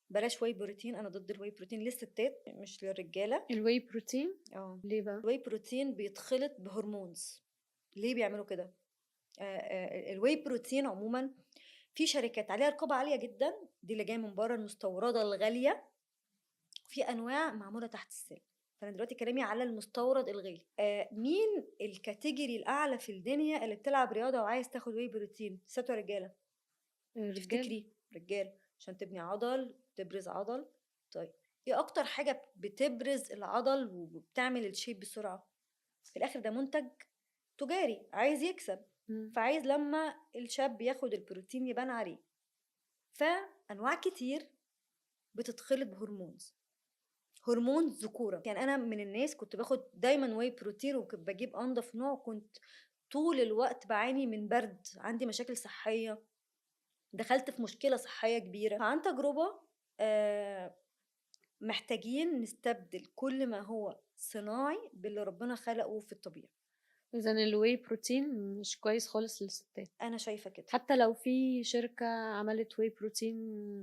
بلاش واي بروتين، انا ضد الواي بروتين للستات مش للرجاله. الواي بروتين اه، ليه بقى؟ الواي بروتين بيتخلط بهرمونز. ليه بيعملوا كده؟ الواي بروتين عموما في شركات عليها رقابه عاليه جدا، دي اللي جايه من بره المستورده الغاليه، وفي انواع معموله تحت السلم. فانا دلوقتي كلامي على المستورد الغالي. مين الكاتيجوري الاعلى في الدنيا اللي بتلعب رياضه وعايز تاخد واي بروتين، ستات ولا رجاله؟ الرجال. تفتكري رجال، عشان تبني عضل، تبرز عضل. طيب، ايه اكتر حاجه بتبرز العضل وبتعمل الشيب بسرعه؟ في الاخر ده منتج تجاري عايز يكسب، مم. فعايز لما الشاب ياخد البروتين يبان عليه. فانواع كتير بتتخلط بهرمونز، هرمون ذكوره. يعني انا من الناس كنت باخد دايما واي بروتين وكنت بجيب انضف نوع، وكنت طول الوقت بعاني من برد، عندي مشاكل صحيه، دخلت في مشكله صحيه كبيره. فعن تجربه، آه محتاجين نستبدل كل ما هو صناعي باللي ربنا خلقه في الطبيعه. اذا الواي بروتين مش كويس خالص للستات، انا شايفه كده. حتى لو في شركة عملت واي بروتين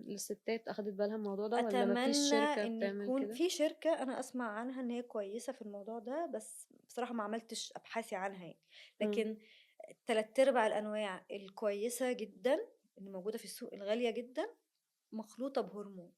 للستات اخدت بالها من الموضوع ده، ولا مفيش اتمنى شركة ان بتعمل يكون كده؟ في شركه انا اسمع عنها ان هي كويسه في الموضوع ده، بس بصراحه ما عملتش ابحاثي عنها يعني. مم. لكن تلات ارباع الانواع الكويسه جدا اللي موجوده في السوق الغاليه جدا مخلوطه بهرمون.